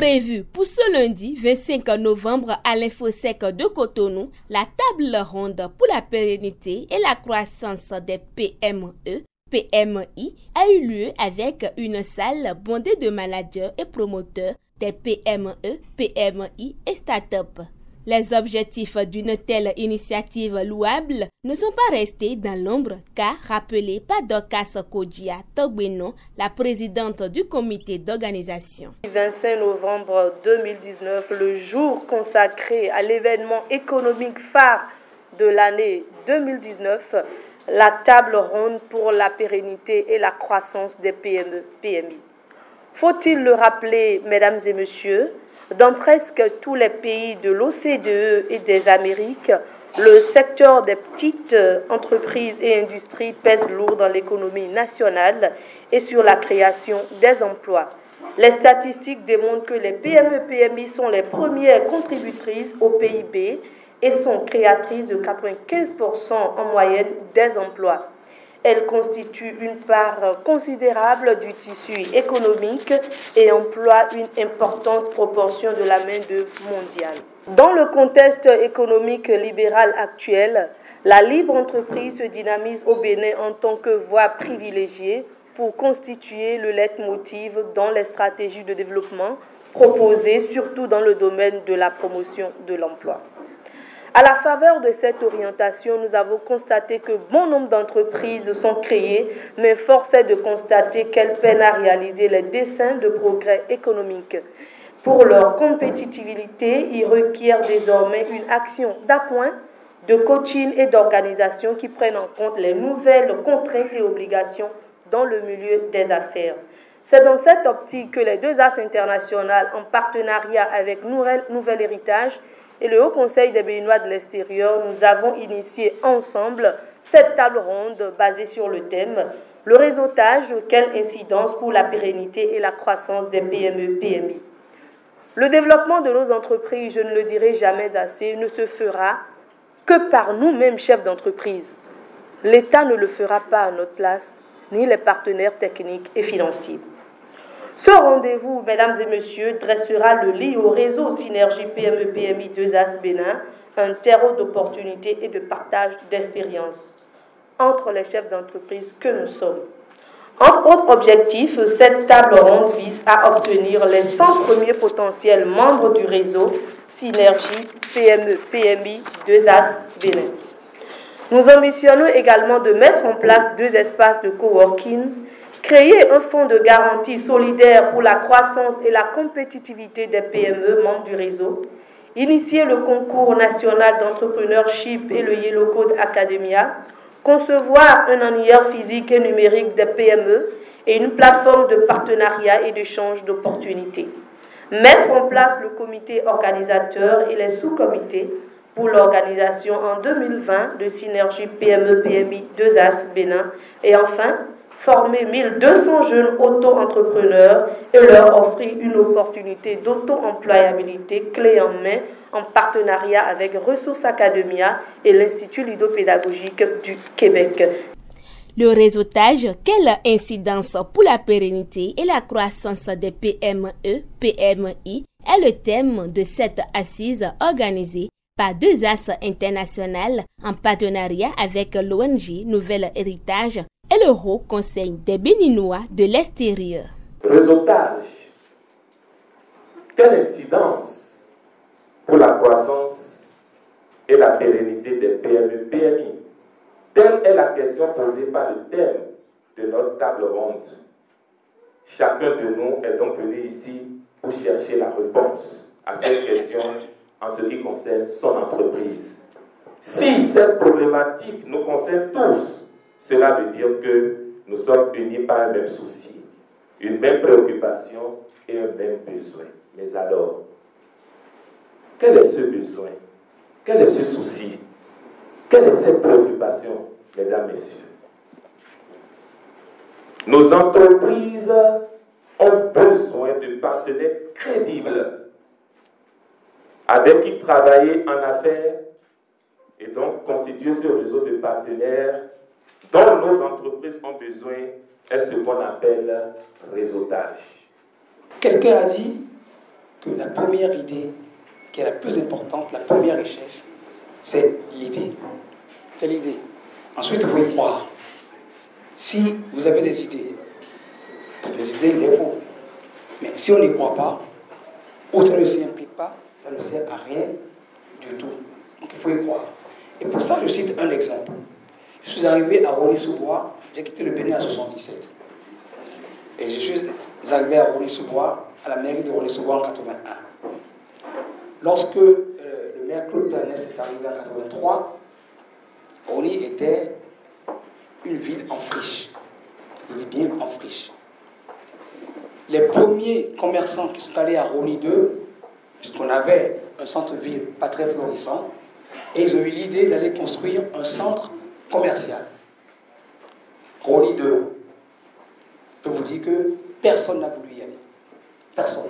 Prévue pour ce lundi 25 novembre à l'Infosec de Cotonou, la table ronde pour la pérennité et la croissance des PME, PMI a eu lieu avec une salle bondée de managers et promoteurs des PME, PMI et start-up. Les objectifs d'une telle initiative louable ne sont pas restés dans l'ombre qu'a rappelé par Dorcas Kodia Togbeno, la présidente du comité d'organisation. Le 25 novembre 2019, le jour consacré à l'événement économique phare de l'année 2019, la table ronde pour la pérennité et la croissance des PME, PMI. Faut-il le rappeler, mesdames et messieurs, dans presque tous les pays de l'OCDE et des Amériques, le secteur des petites entreprises et industries pèse lourd dans l'économie nationale et sur la création des emplois. Les statistiques démontrent que les PME-PMI sont les premières contributrices au PIB et sont créatrices de 95% en moyenne des emplois. Elles constituent une part considérable du tissu économique et emploient une importante proportion de la main-d'œuvre mondiale. Dans le contexte économique libéral actuel, la libre entreprise se dynamise au Bénin en tant que voie privilégiée pour constituer le leitmotiv dans les stratégies de développement proposées, surtout dans le domaine de la promotion de l'emploi. À la faveur de cette orientation, nous avons constaté que bon nombre d'entreprises sont créées, mais force est de constater qu'elles peinent à réaliser les desseins de progrès économique. Pour leur compétitivité, ils requièrent désormais une action d'appoint, de coaching et d'organisation qui prennent en compte les nouvelles contraintes et obligations dans le milieu des affaires. C'est dans cette optique que les deux As internationales, en partenariat avec Nouvel Héritage, et le Haut Conseil des Béninois de l'extérieur, nous avons initié ensemble cette table ronde basée sur le thème « Le réseautage, quelle incidence pour la pérennité et la croissance des PME-PMI ». Le développement de nos entreprises, je ne le dirai jamais assez, ne se fera que par nous-mêmes chefs d'entreprise. L'État ne le fera pas à notre place, ni les partenaires techniques et financiers. Ce rendez-vous, mesdames et messieurs, dressera le lit au réseau Synergie PME-PMI 2As Bénin, un terreau d'opportunités et de partage d'expériences entre les chefs d'entreprise que nous sommes. Entre autres objectifs, cette table ronde vise à obtenir les 100 premiers potentiels membres du réseau Synergie PME-PMI 2As Bénin. Nous ambitionnons également de mettre en place 2 espaces de coworking, créer un fonds de garantie solidaire pour la croissance et la compétitivité des PME membres du réseau, initier le concours national d'entrepreneurship et le Yellow Code Academia, concevoir un annuaire physique et numérique des PME et une plateforme de partenariat et d'échange d'opportunités. Mettre en place le comité organisateur et les sous-comités pour l'organisation en 2020 de Synergie PME-PMI 2As Bénin et enfin, former 1200 jeunes auto-entrepreneurs et leur offrir une opportunité d'auto-employabilité clé en main en partenariat avec Ressources Academia et l'Institut Lido-Pédagogique du Québec. Le réseautage, quelle incidence pour la pérennité et la croissance des PME, PMI est le thème de cette assise organisée par 2As International en partenariat avec l'ONG Nouvel Héritage et le Haut Conseil des Béninois de l'extérieur. Réseautage. Quelle incidence pour la croissance et la pérennité des PME-PMI? Telle est la question posée par le thème de notre table ronde. Chacun de nous est donc venu ici pour chercher la réponse à cette question en ce qui concerne son entreprise. Si cette problématique nous concerne tous, cela veut dire que nous sommes unis par un même souci, une même préoccupation et un même besoin. Mais alors, quel est ce besoin? Quel est ce souci? Quelle est cette préoccupation, mesdames, messieurs? Nos entreprises ont besoin de partenaires crédibles avec qui travailler en affaires et donc constituer ce réseau de partenaires dont nos entreprises ont besoin est ce qu'on appelle réseautage. Quelqu'un a dit que la première idée, qui est la plus importante, la première richesse, c'est l'idée. C'est l'idée. Ensuite, il faut y croire. Si vous avez des idées, les idées, il les faut. Mais si on n'y croit pas, ou ça ne s'y implique pas, ça ne sert à rien du tout. Donc il faut y croire. Et pour ça, je cite un exemple. Je suis arrivé à Rony-sous-Bois, j'ai quitté le Bénin en 1977. Et je suis arrivé à Rony-sous-Bois, à la mairie de Rony-sous-Bois en 1981. Lorsque le maire Claude Planès est arrivé en 1983, Rony était une ville en friche. Je dis bien en friche. Les premiers commerçants qui sont allés à Rony 2, puisqu'on avait un centre-ville pas très florissant, et ils ont eu l'idée d'aller construire un centre commercial. Rony 2. Je peux vous dire que personne n'a voulu y aller. Personne.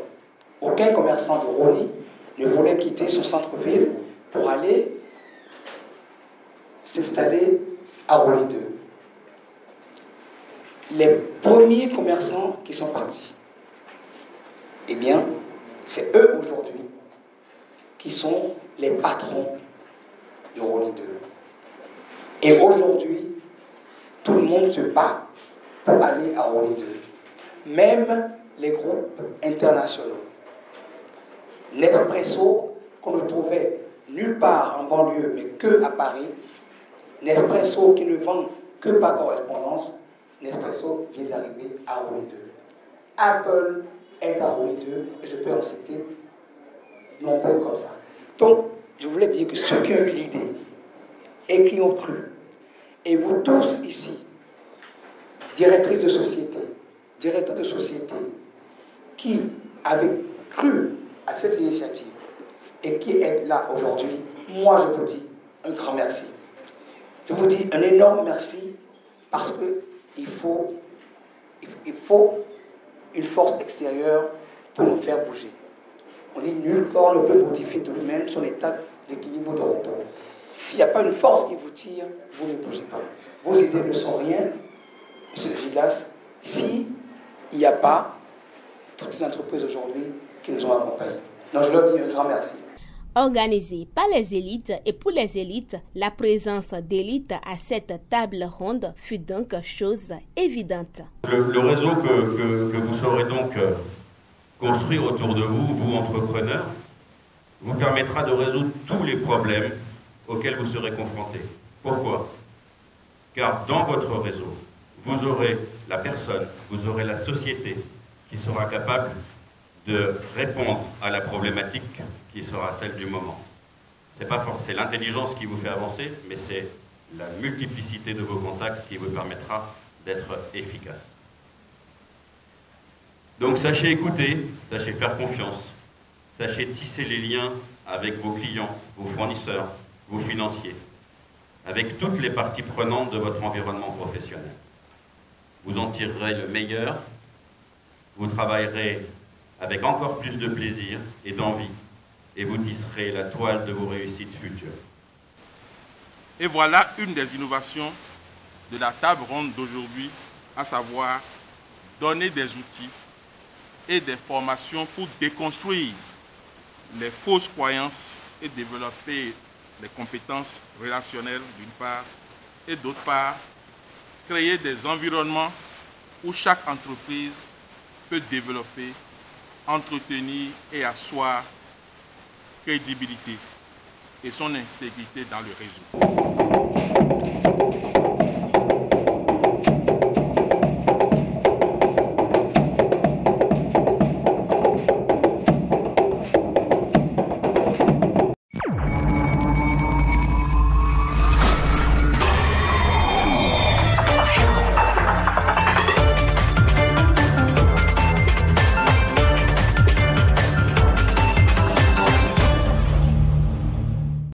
Aucun commerçant de Rony ne voulait quitter son centre-ville pour aller s'installer à Rony 2. Les premiers commerçants qui sont partis, eh bien, c'est eux aujourd'hui qui sont les patrons de Rony 2. Et aujourd'hui, tout le monde se bat pour aller à Rony 2. Même les groupes internationaux. Nespresso, qu'on ne trouvait nulle part en banlieue, mais que à Paris. Nespresso qui ne vend que par correspondance. Nespresso vient d'arriver à Rony 2. Apple est à Rony 2, et je peux en citer nombreux comme ça. Donc, je voulais dire que ceux qui ont eu l'idée et qui ont cru, et vous tous ici, directrices de société, directeurs de société, qui avez cru à cette initiative et qui êtes là aujourd'hui, moi je vous dis un grand merci. Je vous dis un énorme merci parce qu'il faut une force extérieure pour nous faire bouger. On dit nul corps ne peut modifier de lui-même son état d'équilibre ou de repos. S'il n'y a pas une force qui vous tire, vous ne bougez pas. Vos idées ne sont rien, M. Gildas, s'il n'y a pas toutes les entreprises aujourd'hui qui nous ont accompagnés. Donc je leur dis un grand merci. Organisé par les élites et pour les élites, la présence d'élites à cette table ronde fut donc chose évidente. Le réseau que vous saurez donc construire autour de vous, vous entrepreneurs, vous permettra de résoudre tous les problèmes auxquels vous serez confrontés. Pourquoi? Car dans votre réseau, vous aurez la personne, vous aurez la société qui sera capable de répondre à la problématique qui sera celle du moment. C'est pas forcément l'intelligence qui vous fait avancer, mais c'est la multiplicité de vos contacts qui vous permettra d'être efficace. Donc sachez écouter, sachez faire confiance, sachez tisser les liens avec vos clients, vos fournisseurs, vos financiers, avec toutes les parties prenantes de votre environnement professionnel. Vous en tirerez le meilleur, vous travaillerez avec encore plus de plaisir et d'envie, et vous tisserez la toile de vos réussites futures. Et voilà une des innovations de la table ronde d'aujourd'hui, à savoir donner des outils et des formations pour déconstruire les fausses croyances et développer les compétences relationnelles d'une part, et d'autre part, créer des environnements où chaque entreprise peut développer, entretenir et asseoir crédibilité et son intégrité dans le réseau.